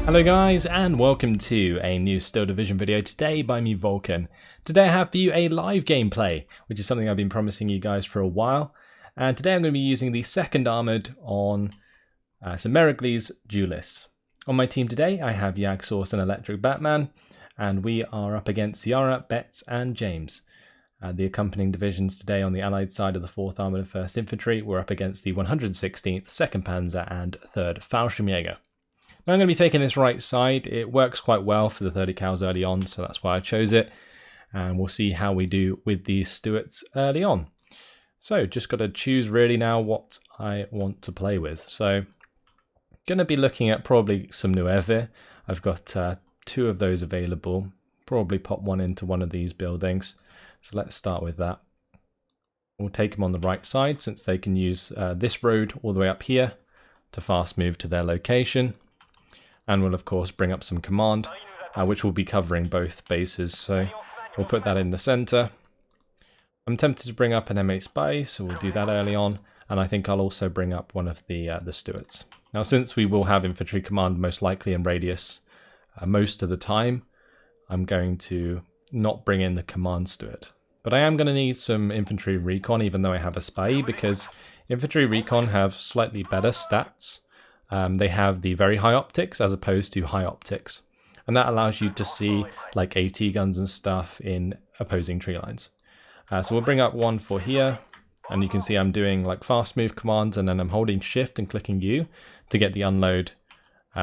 Hello guys, and welcome to a new Steel Division video today by me, Vulcan. Today I have for you a live gameplay, which is something I've been promising you guys for a while. And today I'm going to be using the second Armoured on Sainte-Mère-Église duelists. On my team today I have Yagsource and Electric Batman, and we are up against Ciara, Betts and James. The accompanying divisions today on the Allied side of the 4th Armoured and 1st Infantry were up against the 116th, 2nd Panzer and 3rd Fallschirmjäger. Now I'm going to be taking this right side. It works quite well for the 30 cows early on, so that's why I chose it. And we'll see how we do with these Stuarts early on. So just got to choose really now what I want to play with. So going to be looking at probably some Nueve. I've got 2 of those available. Probably pop one into one of these buildings. So let's start with that. We'll take them on the right side since they can use this road all the way up here to fast move to their location. And we'll of course bring up some command, which will be covering both bases. So we'll put that in the center. I'm tempted to bring up an M8 spy, so we'll do that early on. And I think I'll also bring up one of the Stuarts. Now, since we will have infantry command most likely in radius most of the time, I'm going to not bring in the command Stuart. But I am going to need some infantry recon, even though I have a spy, because infantry recon have slightly better stats. They have the very high optics as opposed to high optics. And that allows you to see like AT guns and stuff in opposing tree lines. So we'll bring up one for here. And you can see I'm doing like fast move commands, and then I'm holding shift and clicking U to get the unload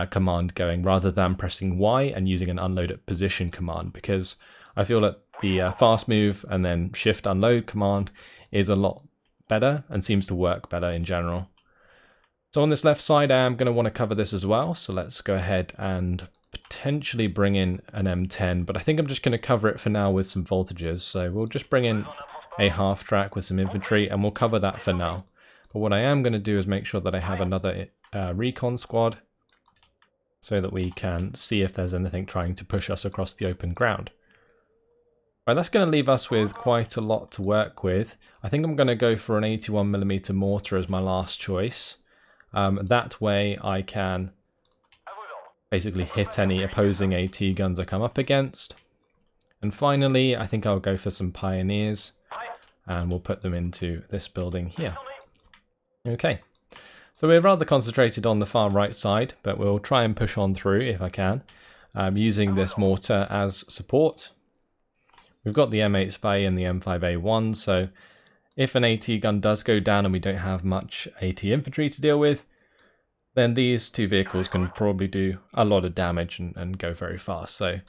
command going, rather than pressing Y and using an unload at position command, because I feel that the fast move and then shift unload command is a lot better and seems to work better in general. So on this left side, I am going to want to cover this as well. So let's go ahead and potentially bring in an M10, but I think I'm just going to cover it for now with some voltages. So we'll just bring in a half track with some infantry and we'll cover that for now. But what I am going to do is make sure that I have another recon squad so that we can see if there's anything trying to push us across the open ground. Right, that's going to leave us with quite a lot to work with. I think I'm going to go for an 81mm mortar as my last choice. That way I can basically hit any opposing AT guns I come up against. And finally, I think I'll go for some pioneers, and we'll put them into this building here. Okay, so we're rather concentrated on the far right side, but we'll try and push on through if I can, using this mortar as support. We've got the M8 spy and the M5A1, so if an AT gun does go down and we don't have much AT infantry to deal with, then these 2 vehicles can probably do a lot of damage and go very fast. So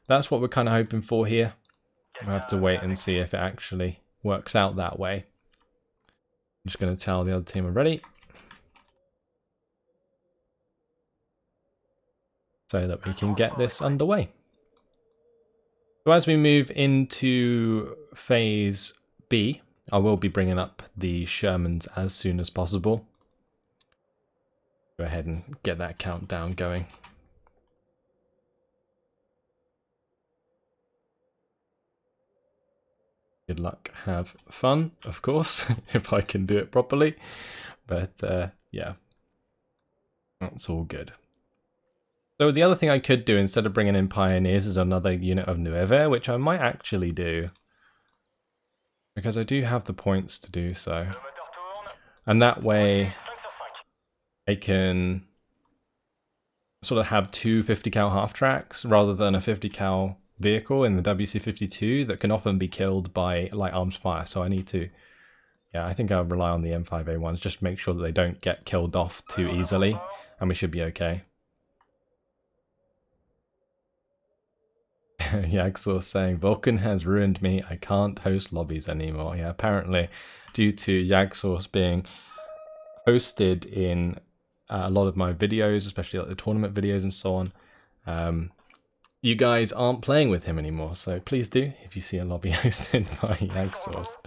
that's what we're kind of hoping for here. We'll have to wait and see if it actually works out that way. I'm just going to tell the other team we're ready, so that we can get this underway. So as we move into phase B, I will be bringing up the Shermans as soon as possible. Go ahead and get that countdown going. Good luck, have fun, of course, if I can do it properly. But yeah, that's all good. So the other thing I could do instead of bringing in pioneers is another unit of Nueve, which I might actually do, because I do have the points to do so. And that way I can sort of have 2 50 cal half tracks rather than a 50 cal vehicle in the WC-52 that can often be killed by light arms fire. So I need to, yeah, I think I'll rely on the M5A1s, just to make sure that they don't get killed off too easily, and we should be okay. Yagsource saying, Vulcan has ruined me, I can't host lobbies anymore. Yeah, apparently due to Yagsource being hosted in a lot of my videos, especially like the tournament videos and so on, you guys aren't playing with him anymore. So please do, if you see a lobby hosted by Yagsource.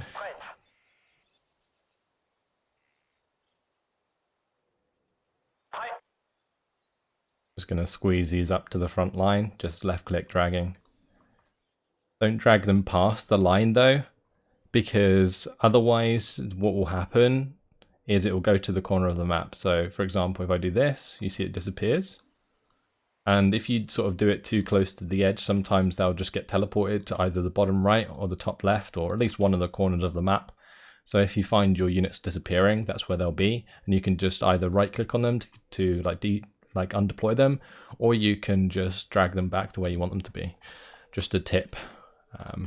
Just going to squeeze these up to the front line, just left click dragging. Don't drag them past the line though, because otherwise what will happen is it will go to the corner of the map. So for example, if I do this, you see it disappears. And if you sort of do it too close to the edge, sometimes they'll just get teleported to either the bottom right or the top left, or at least one of the corners of the map. So if you find your units disappearing, that's where they'll be, and you can just either right click on them to undeploy them, or you can just drag them back to where you want them to be. Just a tip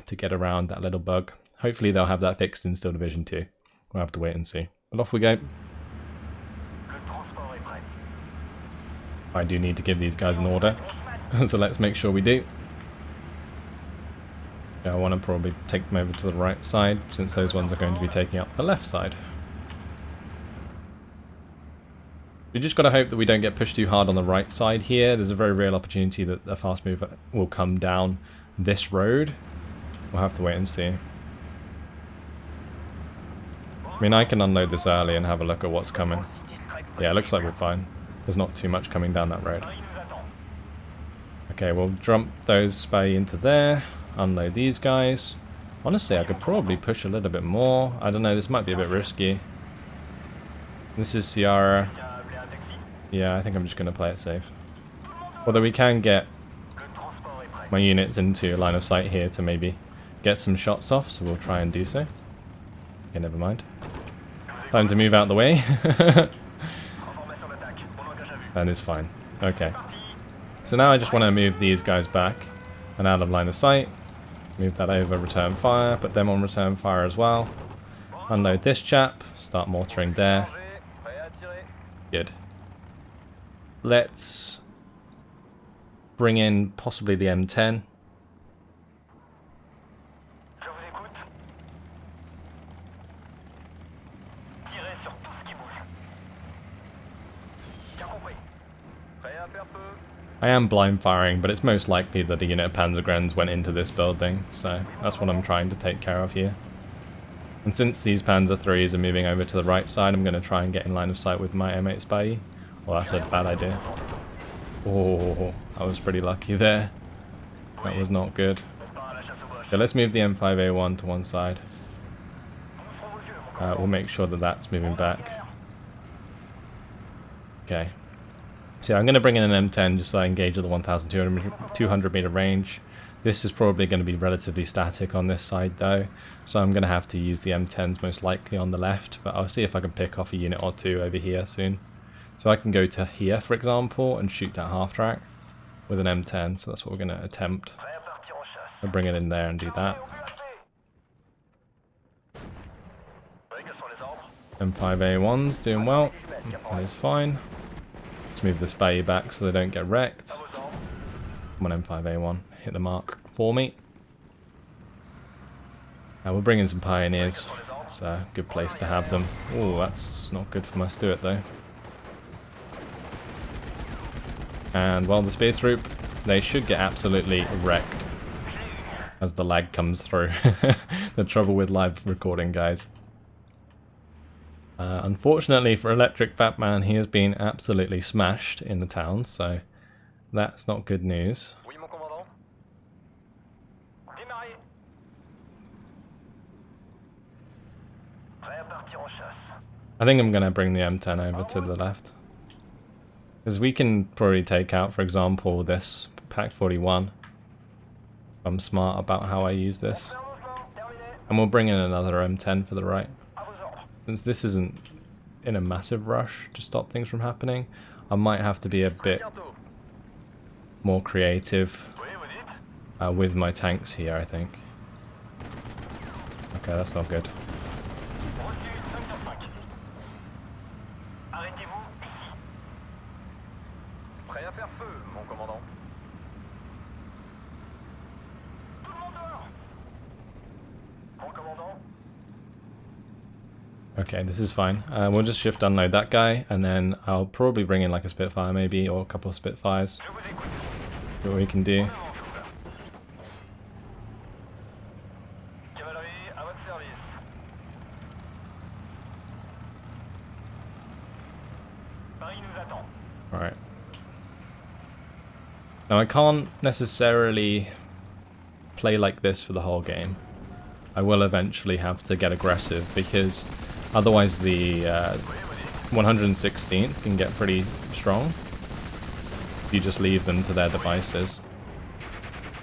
to get around that little bug. Hopefully they'll have that fixed in Steel Division 2. We'll have to wait and see. But off we go. I do need to give these guys an order, so let's make sure we do. I want to probably take them over to the right side, since those ones are going to be taking up the left side. We just got to hope that we don't get pushed too hard on the right side here. There's a very real opportunity that a fast mover will come down this road. We'll have to wait and see. I mean, I can unload this early and have a look at what's coming. Yeah, it looks like we're fine. There's not too much coming down that road. Okay, we'll dump those spay into there. Unload these guys. Honestly, I could probably push a little bit more. I don't know, this might be a bit risky. This is Ciara. Yeah, I think I'm just going to play it safe. Although we can get my units into line of sight here to maybe get some shots off, so we'll try and do so. Okay, never mind. Time to move out the way. That is fine. Okay. So now I just want to move these guys back and out of line of sight. Move that over, return fire, put them on return fire as well. Unload this chap, start mortaring there. Good. Let's bring in possibly the M10. I am blind firing, but it's most likely that a unit of Panzergrens went into this building, so that's what I'm trying to take care of here. And since these Panzer IIIs are moving over to the right side, I'm going to try and get in line of sight with my M8 Spy. Well, that's a bad idea. Oh, I was pretty lucky there. That was not good. Okay, let's move the M5A1 to one side. We'll make sure that that's moving back. Okay. So I'm going to bring in an M10 just so I engage at the 1,200 meter range. This is probably going to be relatively static on this side though, so I'm going to have to use the M10s most likely on the left, but I'll see if I can pick off a unit or two over here soon. So I can go to here, for example, and shoot that half-track with an M10, so that's what we're going to attempt. I'll bring it in there and do that. M5A1's doing well, that is fine. Let's move this bay back so they don't get wrecked. Come on, M5A1, hit the mark for me. We'll bring in some pioneers. It's a good place to have them. Oh, that's not good for my Stuart though. And while the spear troop, they should get absolutely wrecked as the lag comes through. The trouble with live recording, guys. Unfortunately for Electric Batman, he has been absolutely smashed in the town, so that's not good news. I think I'm going to bring the M10 over to the left. Because we can probably take out, for example, this Pack 41. I'm smart about how I use this. And we'll bring in another M10 for the right. Since this isn't in a massive rush to stop things from happening, I might have to be a bit more creative with my tanks here, I think. Okay, that's not good. Okay, this is fine. We'll just shift unload that guy, and then I'll probably bring in like a Spitfire maybe, or a couple of Spitfires. See what we can do. Alright. Now I can't necessarily play like this for the whole game. I will eventually have to get aggressive because otherwise the 116th can get pretty strong. You just leave them to their devices.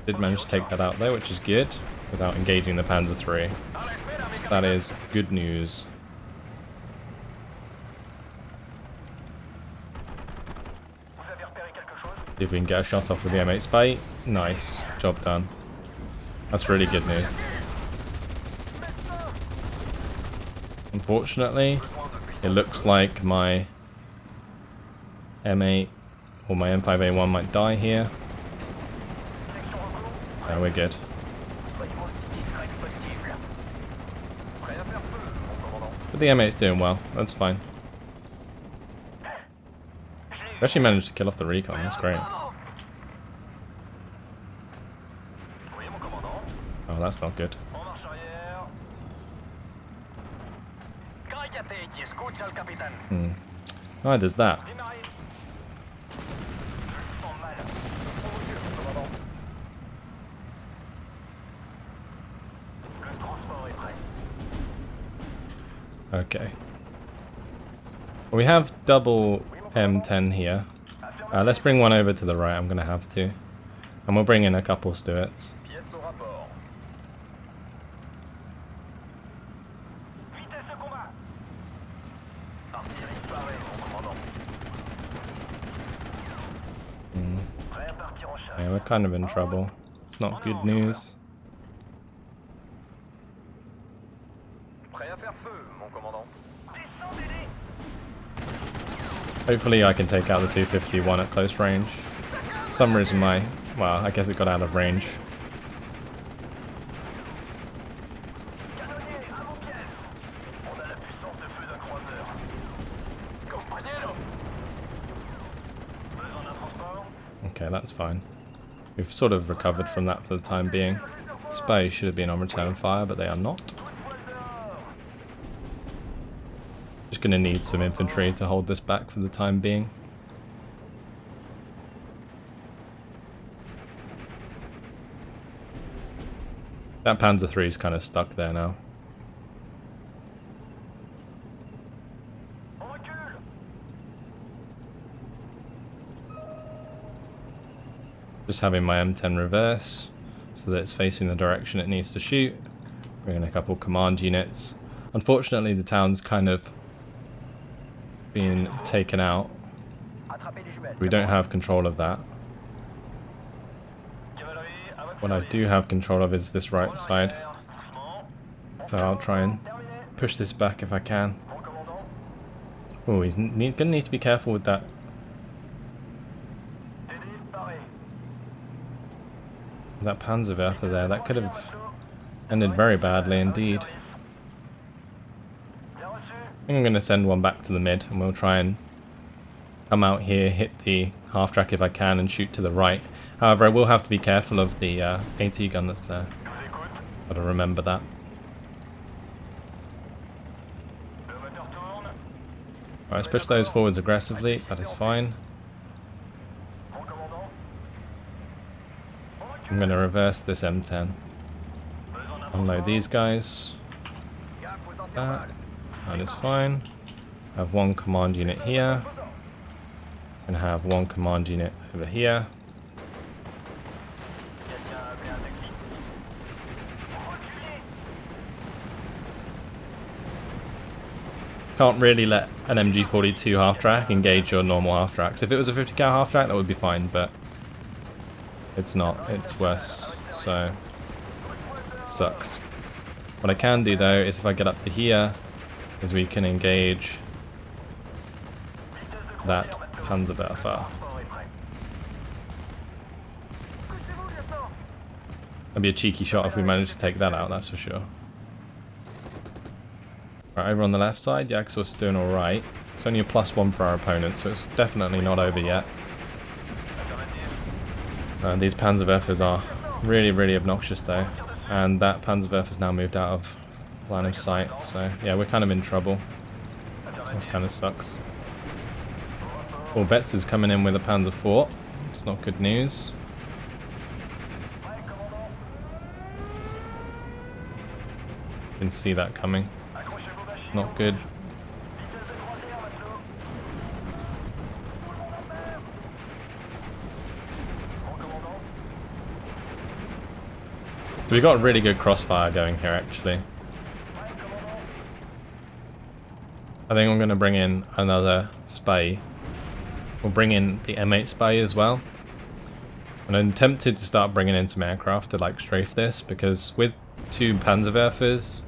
Did manage to take that out though, which is good, without engaging the Panzer III. That is good news. See if we can get a shot off with the M8 Spy. Nice. Job done. That's really good news. Unfortunately, it looks like my M8 or my M5A1 might die here. No, we're good. But the M8's doing well. That's fine. We actually managed to kill off the recon. That's great. Oh, that's not good. Neither's that. Okay. Well, we have double M10 here. Let's bring one over to the right, I'm going to have to. And we'll bring in a couple Stuarts. Yeah, we're kind of in trouble. It's not good news. Hopefully I can take out the 251 at close range. For some reason well, I guess it got out of range. Okay, that's fine. We've sort of recovered from that for the time being. Spies should have been on return fire, but they are not. Just going to need some infantry to hold this back for the time being. That Panzer III is kind of stuck there now. Just having my M10 reverse so that it's facing the direction it needs to shoot. Bring in a couple command units. Unfortunately, the town's kind of being taken out. We don't have control of that. What I do have control of is this right side. So I'll try and push this back if I can. Oh, he's gonna need to be careful with that. That Panzerwerfer there, that could have ended very badly indeed. I think I'm going to send one back to the mid and we'll try and come out here, hit the half-track if I can and shoot to the right. However, I will have to be careful of the AT gun that's there. Gotta remember that. Alright, let's push those forwards aggressively, that is fine. I'm going to reverse this M10. Unload these guys. That is fine. I have one command unit here. And have one command unit over here. Can't really let an MG42 half-track engage your normal half-tracks. If it was a 50 cal half-track, that would be fine, but it's not. It's worse, so sucks. What I can do though is if I get up to here, is we can engage that Panzerwerfer. That'd be a cheeky shot if we manage to take that out, that's for sure. Right, over on the left side, Yaxor's doing alright. It's only a +1 for our opponent, so it's definitely not over yet. These Panzerwerfers are really, really obnoxious though. And that Panzerwerfer's now moved out of line of sight, so yeah, we're kind of in trouble. This kind of sucks. Well, Betts is coming in with a Panzer IV. It's not good news. You can see that coming. Not good. So we got a really good crossfire going here, actually. I think I'm going to bring in another spy. We'll bring in the M8 spy as well. And I'm tempted to start bringing in some aircraft to like strafe this, because with 2 Panzerwerfers,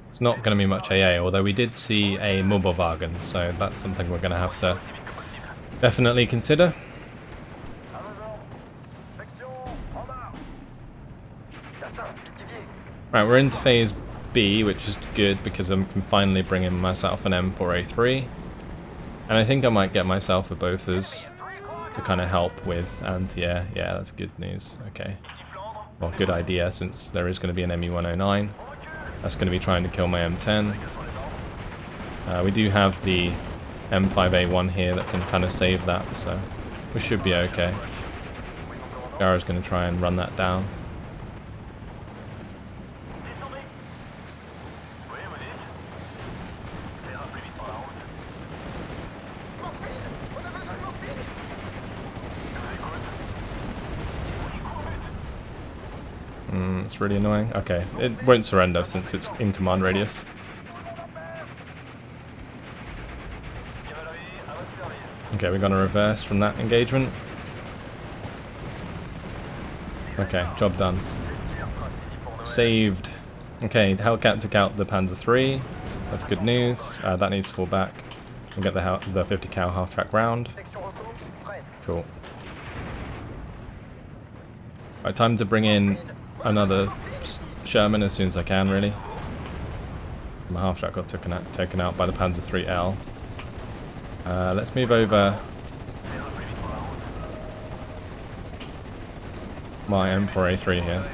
it's not going to be much AA, although we did see a Mobilwagen, so that's something we're going to have to definitely consider. Right, we're into phase B, which is good because I can finally bring in myself an M4A3. And I think I might get myself a Bofors to kind of help with anti-air. Yeah, that's good news. Okay. Well, good idea, since there is going to be an ME-109. That's going to be trying to kill my M10. We do have the M5A1 here that can kind of save that, so we should be okay. Gara's going to try and run that down. It's really annoying. Okay, it won't surrender since it's in command radius. Okay, we're going to reverse from that engagement. Okay, job done. Saved. Okay, Hellcat took out the Panzer III. That's good news. That needs to fall back. We'll get the 50 cal half-track round. Cool. Right, time to bring in another Sherman as soon as I can, really. My half-track got taken out by the Panzer IIIL. Let's move over my M4A3 here.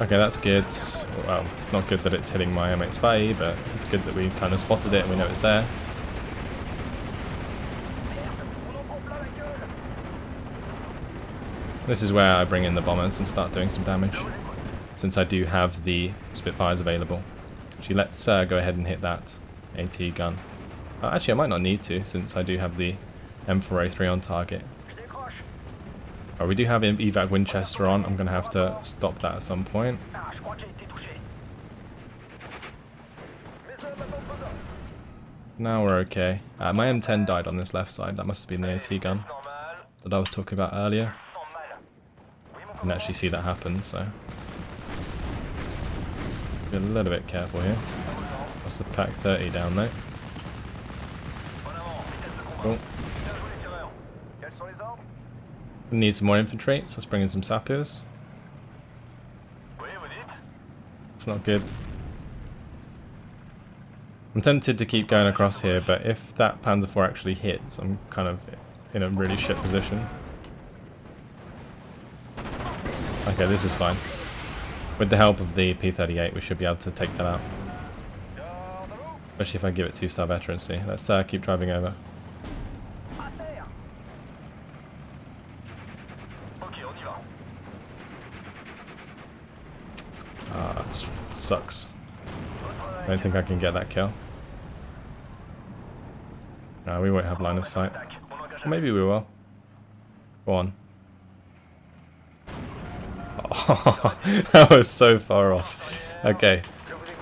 Okay, that's good. Well, it's not good that it's hitting my M8 Spy, but it's good that we kind of spotted it and we know it's there. This is where I bring in the bombers and start doing some damage, since I do have the Spitfires available. Actually, let's go ahead and hit that AT gun. Actually, I might not need to, since I do have the M4A3 on target. Oh, we do have evac Winchester on. I'm going to have to stop that at some point. Now we're okay. My M10 died on this left side. That must have been the AT gun that I was talking about earlier. I can actually see that happen, so be a little bit careful here. That's the Pack 30 down there. Cool. We need some more infantry, so let's bring in some sappers. It's not good. I'm tempted to keep going across here, but if that Panzer IV actually hits, I'm kind of in a really shit position. Okay, this is fine. With the help of the P-38, we should be able to take that out. Especially if I give it 2-star veterancy. Let's keep driving over. That sucks. I don't think I can get that kill. No, we won't have line of sight. Or maybe we will. Go on. Oh, that was so far off. Okay.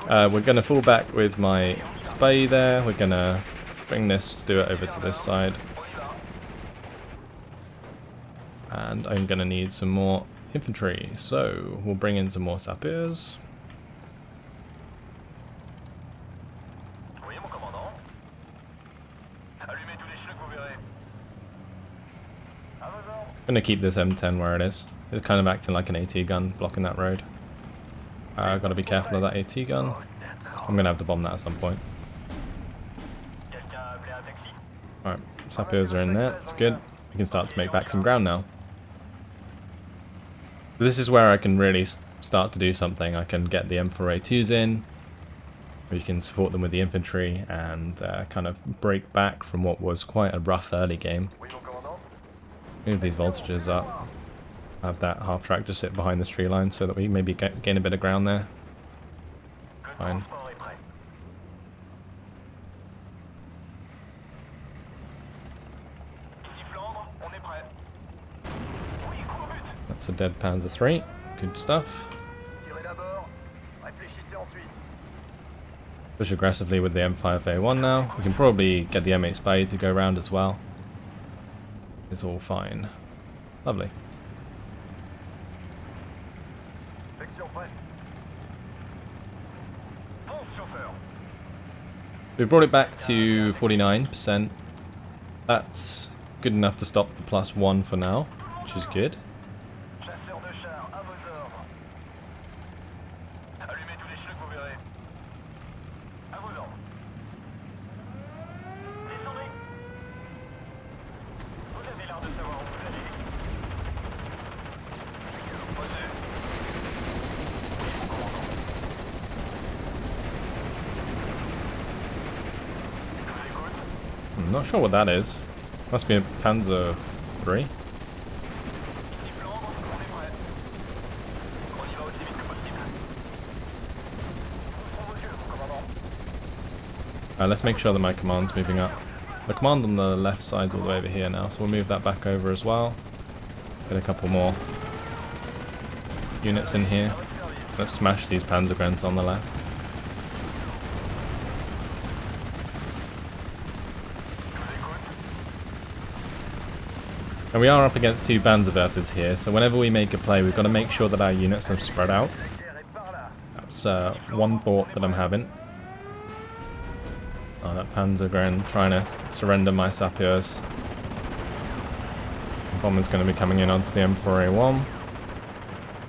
We're going to fall back with my Spay there. We're going to bring this Stuart over to this side. And I'm going to need some more infantry. So we'll bring in some more sappers. I'm going to keep this M10 where it is. It's kind of acting like an AT gun, blocking that road. I've got to be careful of that AT gun. I'm going to have to bomb that at some point. Alright, sappers are in there. That's good. We can start to make back some ground now. This is where I can really start to do something. I can get the M4A2s in. We can support them with the infantry and kind of break back from what was quite a rough early game. Move these voltages up. Have that half track just sit behind this tree line so that we maybe gain a bit of ground there. Fine. So dead Panzer 3. Good stuff. Push aggressively with the M5A1 now. We can probably get the M8 Spy to go around as well. It's all fine. Lovely. We brought it back to 49%. That's good enough to stop the +1 for now, which is good. I'm not sure what that is. Must be a Panzer 3. Let's make sure that my command's moving up. The command on the left side's all the way over here now, so we'll move that back over as well. Get a couple more units in here. Let's smash these Panzergrens on the left. And we are up against 2 Panzerwerfers here, so whenever we make a play, we've got to make sure that our units are spread out. That's one thought that I'm having. Oh, that Panzergren trying to surrender my sapeurs. The bomber's going to be coming in onto the M4A1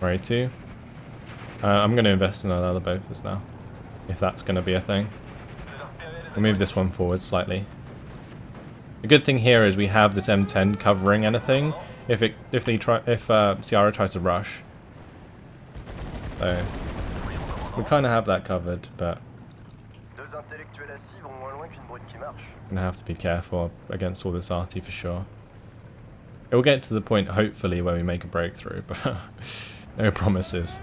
or A2. I'm going to invest in another Bofors now, if that's going to be a thing. We'll move this one forward slightly. The good thing here is we have this M10 covering anything if Ciara tries to rush. So we kind of have that covered, but gonna have to be careful against all this arty for sure. It will get to the point hopefully where we make a breakthrough, but no promises.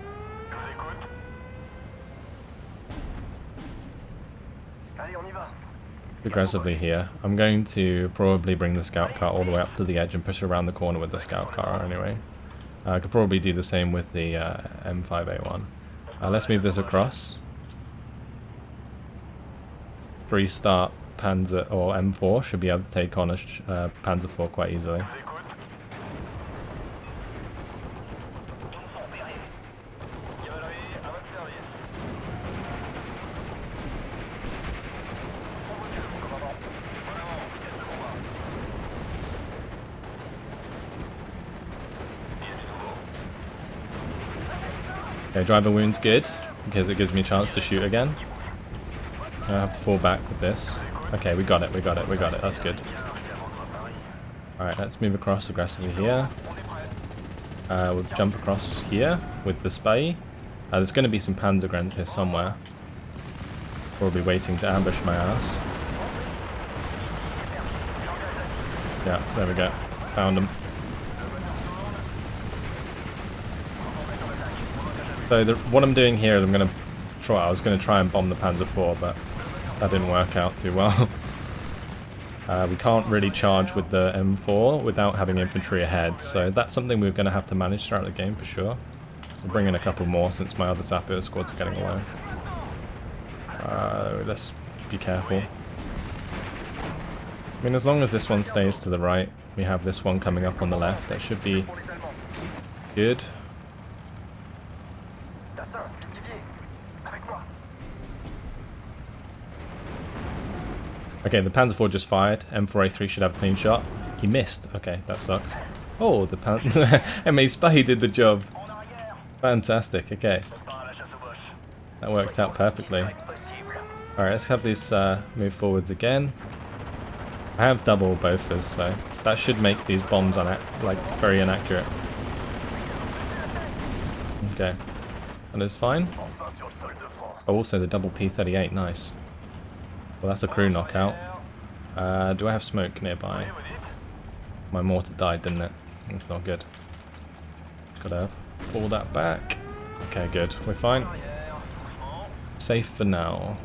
Aggressively here. I'm going to probably bring the scout car all the way up to the edge and push around the corner with the scout car anyway. I could probably do the same with the M5A1. Let's move this across. 3-star Panzer or M4 should be able to take on a Panzer IV quite easily. Okay, driver wound's good, because it gives me a chance to shoot again. I have to fall back with this. Okay, we got it, that's good. Alright, let's move across aggressively here. We'll jump across here with the Spy. There's going to be some Panzergrens here somewhere. Probably waiting to ambush my ass. Yeah, there we go. Found them. So what I'm doing here is I was going to try and bomb the Panzer IV, but that didn't work out too well. We can't really charge with the M4 without having infantry ahead, so that's something we're going to have to manage throughout the game for sure. So we'll bring in a couple more since my other sapper squads are getting low. Let's be careful. I mean, as long as this one stays to the right, we have this one coming up on the left, that should be good. Okay, the Panzer IV just fired. M4A3 should have a clean shot. He missed. Okay, that sucks. Oh, the M8 Spy did the job. Fantastic. Okay. That worked out perfectly. Alright, let's have these move forwards again. I have double Bofors, so that should make these bombs very inaccurate. Okay. That is fine. Oh, also the double P38. Nice. Well, that's a crew knockout. Do I have smoke nearby? My mortar died, didn't it? That's not good. Gotta pull that back. Okay, good. We're fine. Safe for now.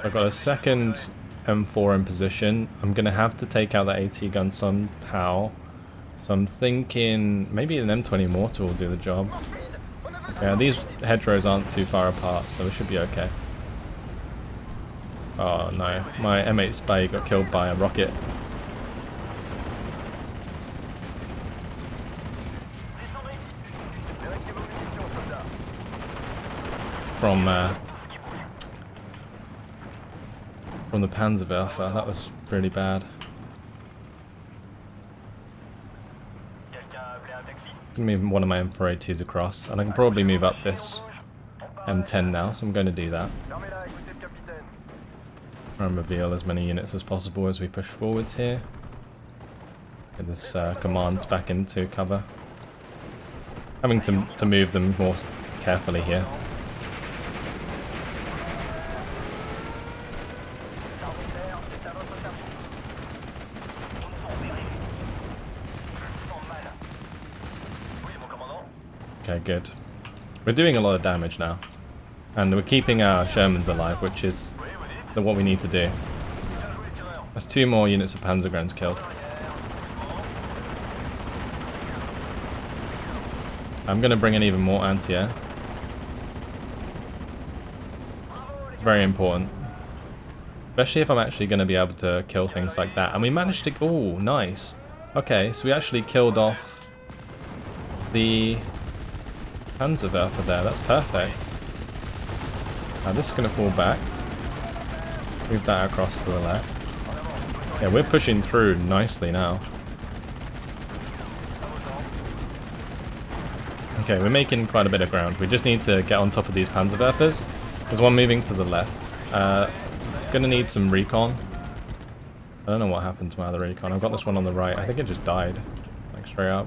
I've got a second M4 in position. I'm gonna have to take out that AT gun somehow. So I'm thinking maybe an M20 mortar will do the job. Yeah, these hedgerows aren't too far apart, so we should be okay. Oh no, my M8 Spade got killed by a rocket. From the Panzerwerfer, that was really bad. I'm going to move one of my M4A2s across, and I can probably move up this M10 now, so I'm going to do that. Try and reveal as many units as possible as we push forwards here. Get this command back into cover. Having to move them more carefully here. Okay, good. We're doing a lot of damage now. And we're keeping our Shermans alive, which is what we need to do. There's 2 more units of Panzergrens killed. I'm going to bring in even more anti-air. It's very important. Especially if I'm actually going to be able to kill things like that. And we managed to... Oh, nice. Okay, so we actually killed off the Panzerwerfer there. That's perfect. Now this is going to fall back. Move that across to the left. Yeah, we're pushing through nicely now. Okay, we're making quite a bit of ground. We just need to get on top of these Panzerwerfers. There's one moving to the left. Gonna need some recon. I don't know what happened to my other recon. I've got this one on the right. I think it just died. Like straight up.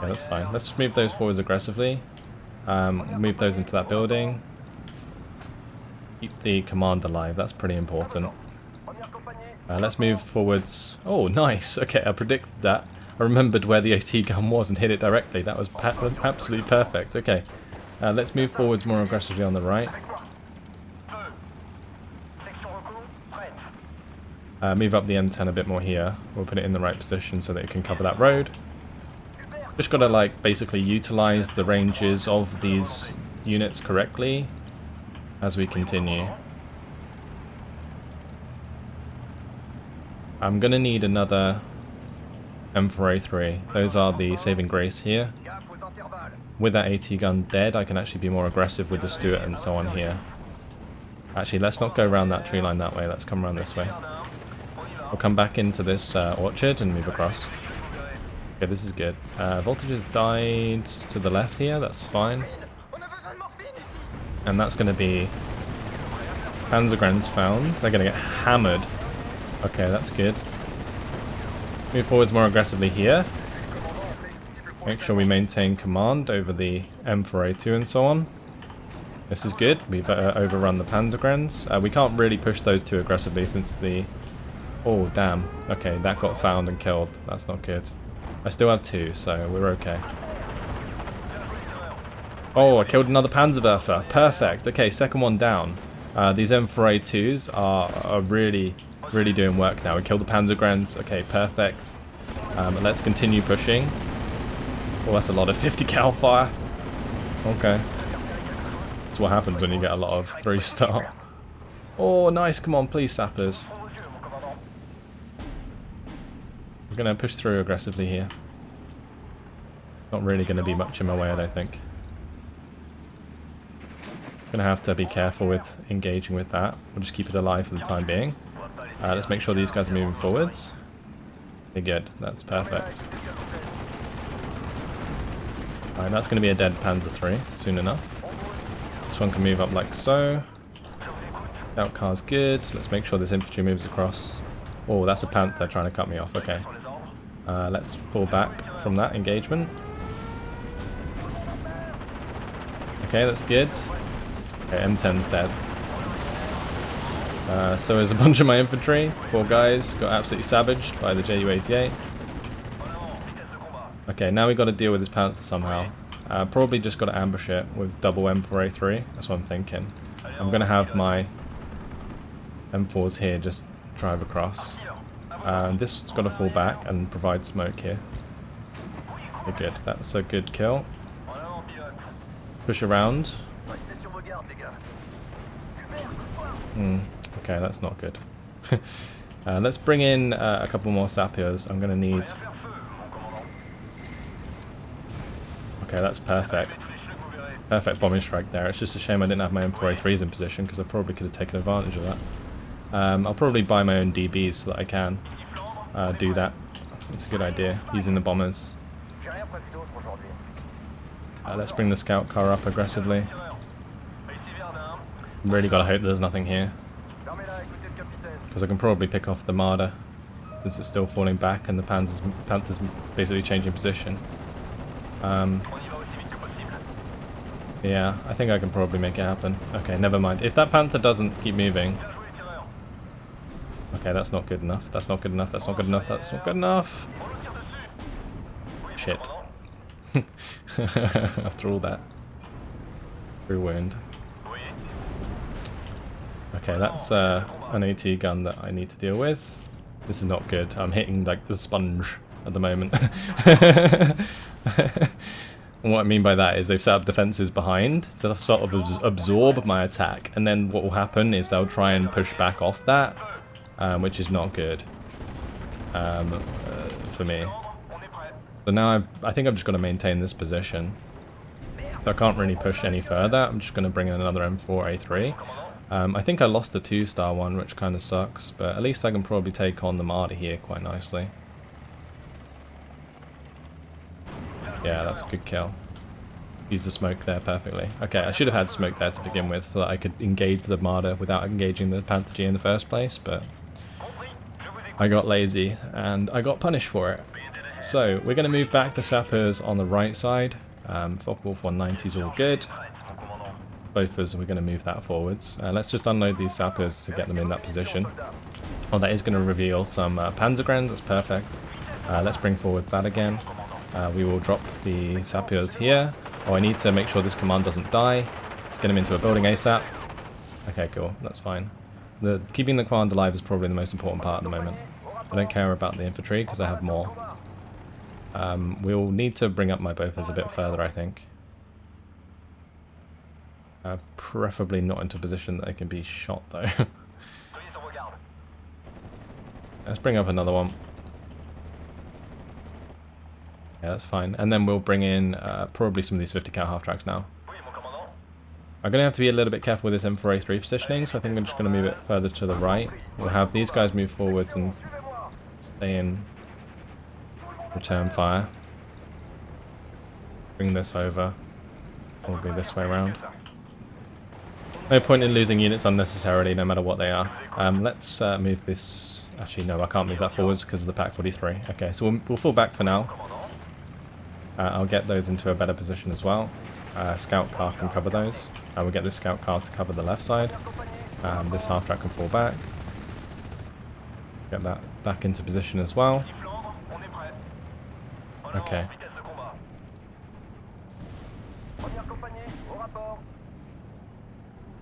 Yeah, that's fine. Let's just move those forwards aggressively. Move those into that building. Keep the command alive. That's pretty important. Let's move forwards. Oh, nice. Okay, I predicted that. I remembered where the AT gun was and hit it directly. That was absolutely perfect. Okay. Let's move forwards more aggressively on the right. Move up the M10 a bit more here. We'll put it in the right position so that it can cover that road. Just gotta like basically utilize the ranges of these units correctly as we continue. I'm gonna need another M4A3. Those are the saving grace here. With that AT gun dead, I can actually be more aggressive with the Stuart and so on here. Actually, let's not go around that tree line that way. Let's come around this way. We'll come back into this orchard and move across. Okay, this is good. Voltage has died to the left here. That's fine. And that's going to be Panzergrens found. They're going to get hammered. Okay, that's good. Move forwards more aggressively here. Make sure we maintain command over the M4A2 and so on. This is good. We've overrun the Panzergrens. We can't really push those too aggressively since the... Oh, damn. Okay, that got found and killed. That's not good. I still have 2, so we're okay. Oh, I killed another Panzerwerfer. Perfect. Okay, second one down. These M4A2s are really doing work now. We killed the Panzergrens. Okay, perfect. Let's continue pushing. Oh, that's a lot of 50 cal fire. Okay. That's what happens when you get a lot of 3-star. Oh, nice. Come on, please, sappers. We're going to push through aggressively here. Not really going to be much in my way, I don't think. Going to have to be careful with engaging with that. We'll just keep it alive for the time being. Let's make sure these guys are moving forwards. Okay, good. That's perfect. Alright, that's going to be a dead Panzer III soon enough. This one can move up like so. Scout car's good. Let's make sure this infantry moves across. Oh, that's a Panther trying to cut me off. Okay. Let's fall back from that engagement. Okay, that's good. Okay, M10's dead. So is a bunch of my infantry. 4 guys got absolutely savaged by the Ju-88. Okay, now we got to deal with this Panther somehow. Probably just got to ambush it with double M4A3. That's what I'm thinking. I'm going to have my M4s here just drive across. This has got to fall back and provide smoke here. Okay, good. That's a good kill. Push around. Okay, that's not good. Let's bring in a couple more sappers. I'm going to need... Okay, that's perfect. Perfect bombing strike there. It's just a shame I didn't have my M4A3s in position because I probably could have taken advantage of that. I'll probably buy my own DBs so that I can do that. That's a good idea, using the bombers. Let's bring the scout car up aggressively. Really gotta hope there's nothing here. Because I can probably pick off the Marder, since it's still falling back and the Panther's basically changing position. Yeah, I think I can probably make it happen. Okay, never mind. If that Panther doesn't keep moving... Okay, that's not good enough. That's not good enough. That's not good enough. That's not good enough. Shit. After all that. Through wound. Okay, that's an AT gun that I need to deal with. This is not good. I'm hitting like the sponge at the moment. And what I mean by that is they've set up defenses behind to sort of absorb my attack, and then what will happen is they'll try and push back off that, which is not good for me. So now I think I've just got to maintain this position. So I can't really push any further. I'm just going to bring in another M4A3. I think I lost the 2-star one, which kind of sucks, but at least I can probably take on the Marder here quite nicely. Yeah, that's a good kill. Use the smoke there perfectly. Okay, I should have had smoke there to begin with so that I could engage the Marder without engaging the Panther G in the first place, but I got lazy and I got punished for it. So, we're going to move back the sappers on the right side. Focke-Wulf 190 is all good. Both of us, we're going to move that forwards. Let's just unload these sappers to get them in that position. Oh, that is going to reveal some Panzergrens, that's perfect. Let's bring forwards that again. We will drop the sappers here. Oh, I need to make sure this command doesn't die. Let's get him into a building ASAP. Okay, cool, that's fine. Keeping the command alive is probably the most important part at the moment. I don't care about the infantry because I have more. We'll need to bring up my Bofors a bit further, I think. Preferably not into a position that they can be shot, though. Let's bring up another one. Yeah, that's fine. And then we'll bring in probably some of these 50 cal half-tracks now. I'm going to have to be a little bit careful with this M4A3 positioning, so I think I'm just going to move it further to the right. We'll have these guys move forwards and stay in return fire. Bring this over. Probably this way around. No point in losing units unnecessarily, no matter what they are. Let's move this... Actually, no, I can't move that forwards because of the Pack 43. Okay, so we'll fall back for now. I'll get those into a better position as well. Scout car can cover those. We'll get this scout car to cover the left side. This half-track can fall back. Get that back into position as well. Okay.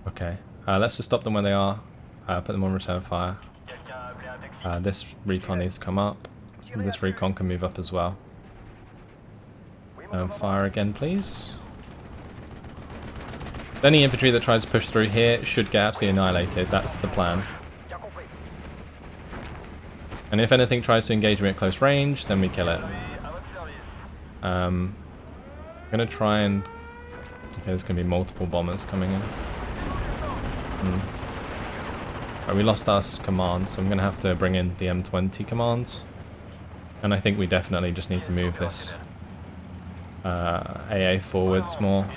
Okay. Let's just stop them where they are. Put them on return fire. This recon needs to come up. This recon can move up as well. Fire again, please. Any infantry that tries to push through here should get absolutely annihilated. That's the plan. And if anything tries to engage me at close range, then we kill it. I'm going to try and... Okay, there's going to be multiple bombers coming in. Right, we lost our command, so I'm going to have to bring in the M20 commands. And I think we definitely just need to move this AA forwards more.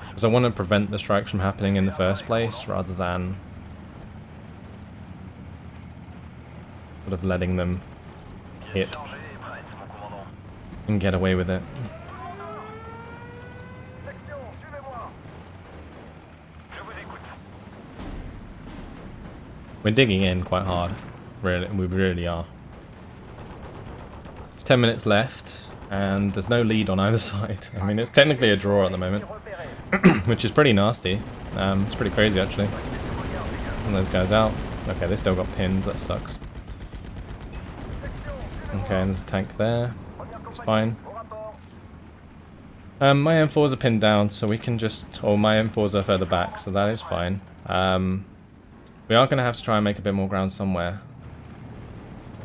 Because I want to prevent the strikes from happening in the first place, rather than sort of letting them hit and get away with it. We're digging in quite hard, really, we really are. There's 10 minutes left, and there's no lead on either side. I mean, it's technically a draw at the moment, which is pretty nasty. It's pretty crazy, actually. And those guys out. Okay, they still got pinned, that sucks. Okay, and there's a tank there. It's fine. My M4s are pinned down, so we can just... Or my M4s are further back, so that is fine. We are going to have to try and make a bit more ground somewhere.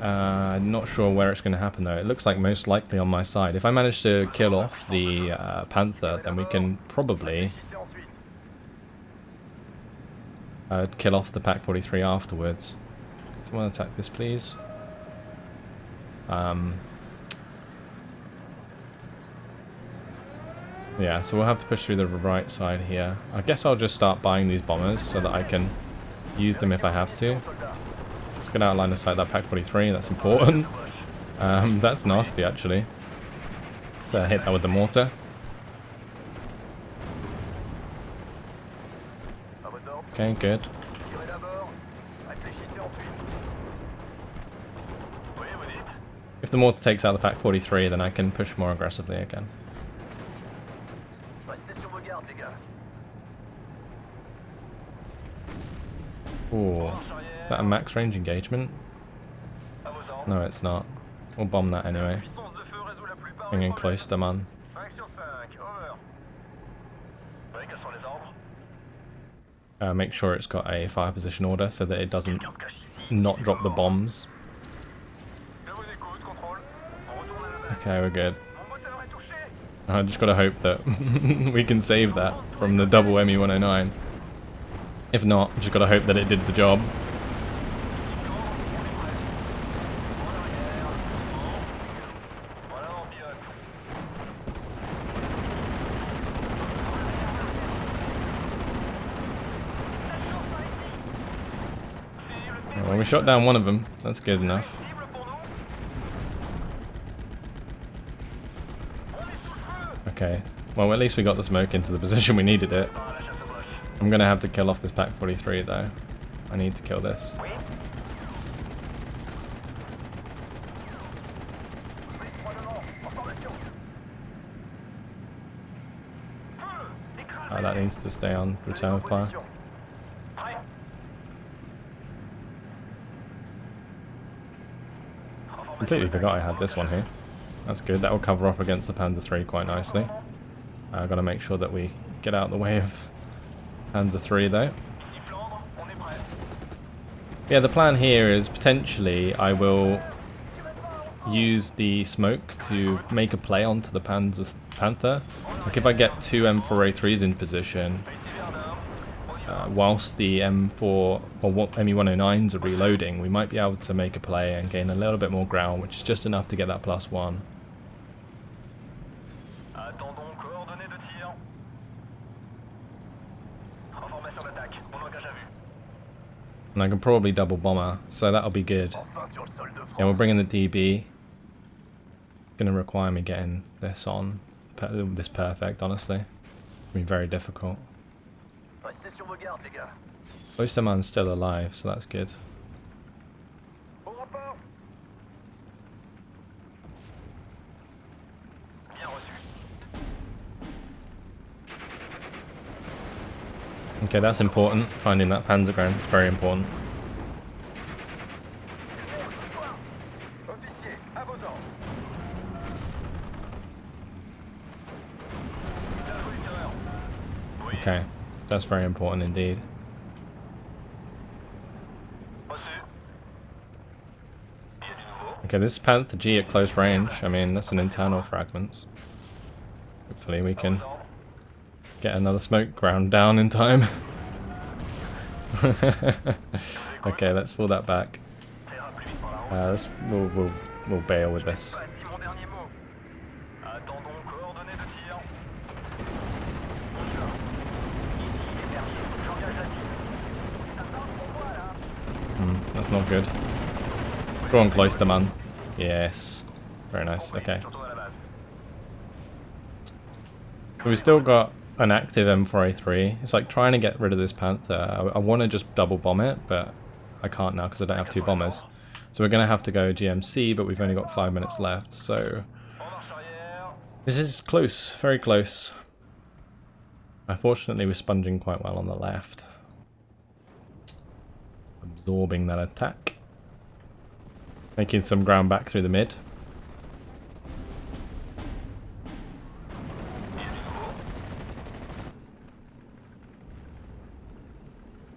I'm not sure where it's going to happen, though. It looks like most likely on my side. If I manage to kill off the Panther, then we can probably kill off the Pak-43 afterwards. Someone attack this, please. Yeah, so we'll have to push through the right side here. I guess I'll just start buying these bombers so that I can use them if I have to. Let's get out line of sight that Pak-43, that's important. That's nasty, actually. So hit that with the mortar. Okay, good. If the mortar takes out the Pak-43, then I can push more aggressively again. Ooh, is that a max range engagement? No, it's not. We'll bomb that anyway. Bring in close to man. Make sure it's got a fire position order so that it doesn't not drop the bombs. Okay, we're good. I just gotta hope that we can save that from the double ME-109. If not, just gotta hope that it did the job. Well, we shot down one of them. That's good enough. Okay. Well, at least we got the smoke into the position we needed it. I'm gonna have to kill off this Pak-43 though. I need to kill this. Oh, that needs to stay on return fire. Completely forgot I had this one here. That's good, that will cover up against the Panzer III quite nicely. I've got to make sure that we get out of the way of Panzer III though. Yeah, the plan here is potentially I will use the smoke to make a play onto the Panther. Like if I get two M4A3s in position, whilst the M4 or ME-109s are reloading, we might be able to make a play and gain a little bit more ground, which is just enough to get that +1. And I can probably double bomber, so that'll be good. Yeah, we'll bring in the DB. Gonna require me getting this on. This perfect, honestly. It'll be very difficult. Oysterman's still alive, so that's good. Okay, that's important. Finding that panzer ground is very important. Okay, that's very important indeed. Okay, this is Panther G at close range. I mean, that's an internal fragment. Hopefully we can get another smoke ground down in time. Okay, let's pull that back. We'll bail with this. That's not good. Go on, Cloisterman. Yes. Very nice. Okay. So we've still got an active M4A3. It's like trying to get rid of this Panther. I want to just double bomb it, but I can't now because I don't have two bombers. So we're going to have to go GMC, but we've only got 5 minutes left. So this is close, very close. Unfortunately, we're sponging quite well on the left. Absorbing that attack. Making some ground back through the mid.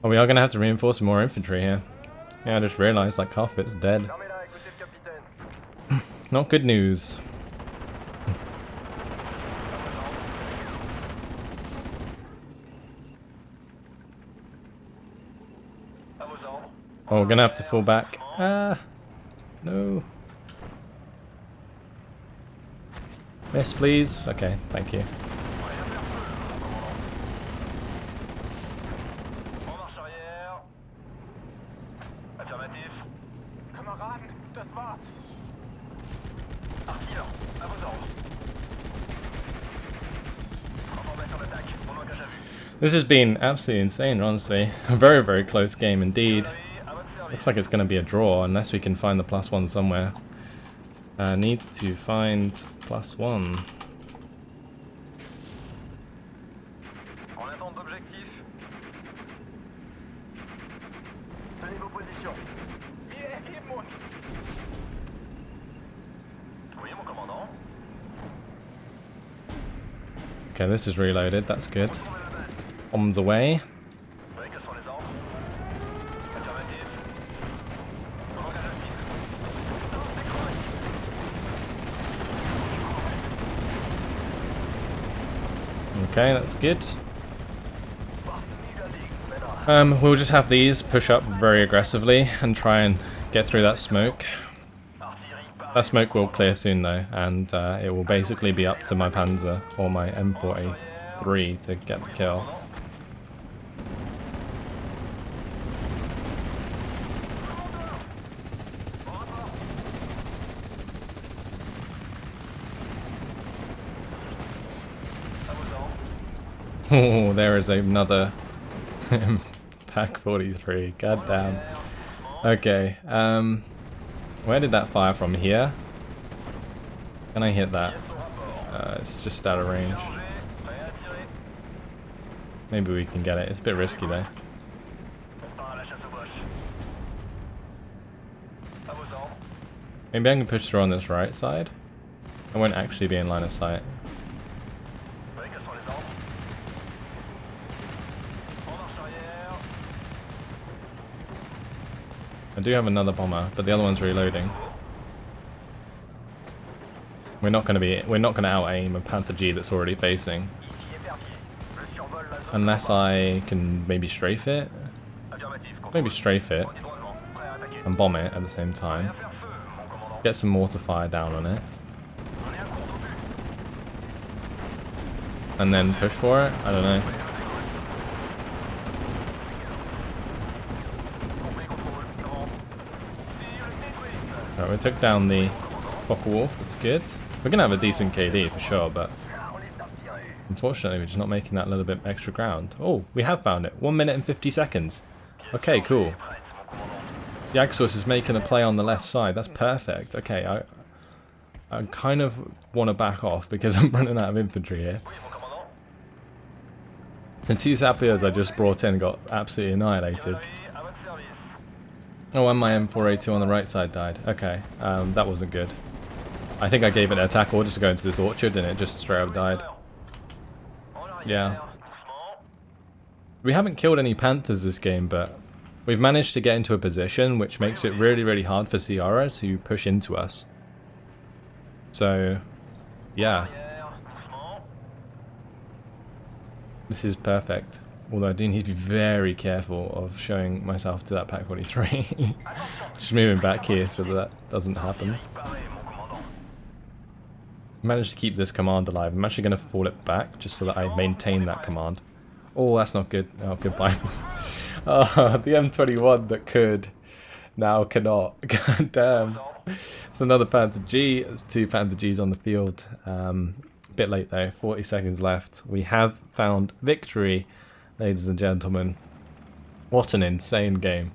Oh, we are going to have to reinforce more infantry here. Yeah, I just realised like half of it's dead. Not good news. Oh, we're gonna have to fall back. Ah, no. Miss, please. Okay, thank you. This has been absolutely insane, honestly. A very, very close game indeed. Looks like it's going to be a draw unless we can find the +1 somewhere. Need to find +1. Okay, this is reloaded, that's good. Bombs away. Okay, that's good. We'll just have these push up very aggressively and try and get through that smoke. That smoke will clear soon though, and it will basically be up to my Panzer or my M43 to get the kill. Oh, there is another Pack 43. God damn. Okay, where did that fire from? Here? Can I hit that? It's just out of range. Maybe we can get it. It's a bit risky though. Maybe I can push through on this right side. I won't actually be in line of sight. I do have another bomber, but the other one's reloading. We're not going to out-aim a Panther G that's already facing. Unless I can maybe strafe it. Maybe strafe it and bomb it at the same time. Get some mortar fire down on it. And then push for it? I don't know. Right, we took down the Focke-Wulf, that's good. We're going to have a decent KD for sure, but unfortunately we're just not making that little bit extra ground. Oh, we have found it. 1 minute and 50 seconds. Okay, cool. The Axis is making a play on the left side. That's perfect. Okay, I kind of want to back off because I'm running out of infantry here. The 2 Zapiers I just brought in got absolutely annihilated. Oh, and my M4A2 on the right side died. Okay, that wasn't good. I think I gave it an attack order to go into this orchard and it just straight up died. Yeah. We haven't killed any Panthers this game, but we've managed to get into a position which makes it really, really hard for Ciara to push into us. So, yeah. This is perfect. Although I do need to be very careful of showing myself to that Pack 43. Just moving back here so that doesn't happen. Managed to keep this command alive. I'm actually going to fall it back just so that I maintain that command. Oh, that's not good. Oh, goodbye. Oh, the M21 that could now cannot. God damn. It's another Panther G. There's 2 Panther Gs on the field. Bit late though. 40 seconds left. We have found victory, ladies and gentlemen. What an insane game.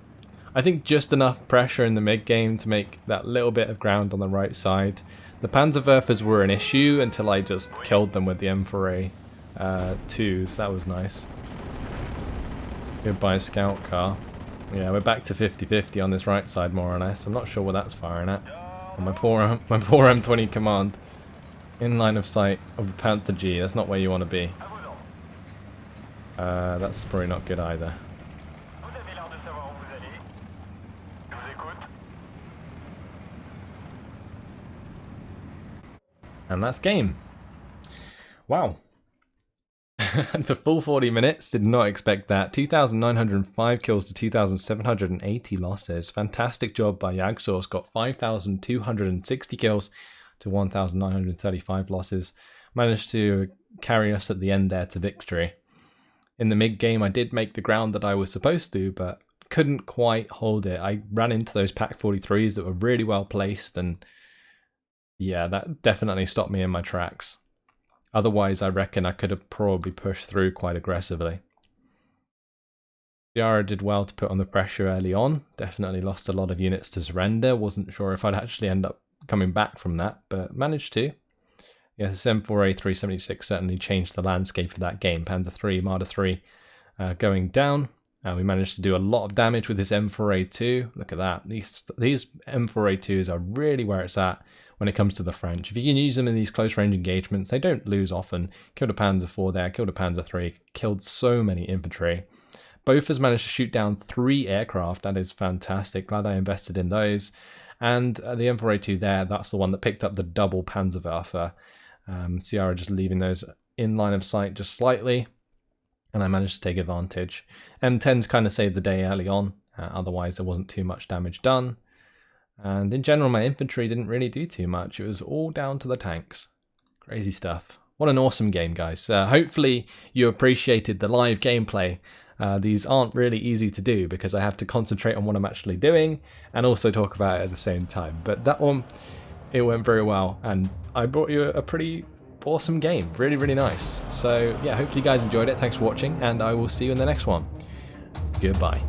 I think just enough pressure in the mid game to make that little bit of ground on the right side. The Panzerwerfers were an issue until I just killed them with the M4A2, so that was nice. Goodbye scout car. Yeah, we're back to 50-50 on this right side, more or less. I'm not sure what that's firing at. And my poor M20 command. In line of sight of a Panther G. That's not where you want to be. That's probably not good either. And that's game. Wow. The full 40 minutes, did not expect that. 2,905 kills to 2,780 losses. Fantastic job by Jagsource. Got 5,260 kills to 1,935 losses. Managed to carry us at the end there to victory. In the mid-game, I did make the ground that I was supposed to, but couldn't quite hold it. I ran into those Pack 43s that were really well placed, and yeah, that definitely stopped me in my tracks. Otherwise, I reckon I could have probably pushed through quite aggressively. Ciara did well to put on the pressure early on. Definitely lost a lot of units to surrender. Wasn't sure if I'd actually end up coming back from that, but managed to. Yeah, this M4A 376 certainly changed the landscape of that game. Panzer III, Marder III going down. We managed to do a lot of damage with this M4A2. Look at that. These M4A2s are really where it's at when it comes to the French. If you can use them in these close range engagements, they don't lose often. Killed a Panzer IV there, killed a Panzer III, killed so many infantry. Both has managed to shoot down 3 aircraft. That is fantastic. Glad I invested in those. And the M4A2 there, that's the one that picked up the double Panzerwerfer. Ciara just leaving those in line of sight just slightly. And I managed to take advantage. M10s kind of saved the day early on. Otherwise, there wasn't too much damage done. And in general, my infantry didn't really do too much. It was all down to the tanks. Crazy stuff. What an awesome game, guys. Hopefully you appreciated the live gameplay. These aren't really easy to do because I have to concentrate on what I'm actually doing and also talk about it at the same time. But that one, it went very well. And I brought you a pretty awesome game. Really, really nice. So yeah, hopefully you guys enjoyed it. Thanks for watching, and I will see you in the next one. Goodbye.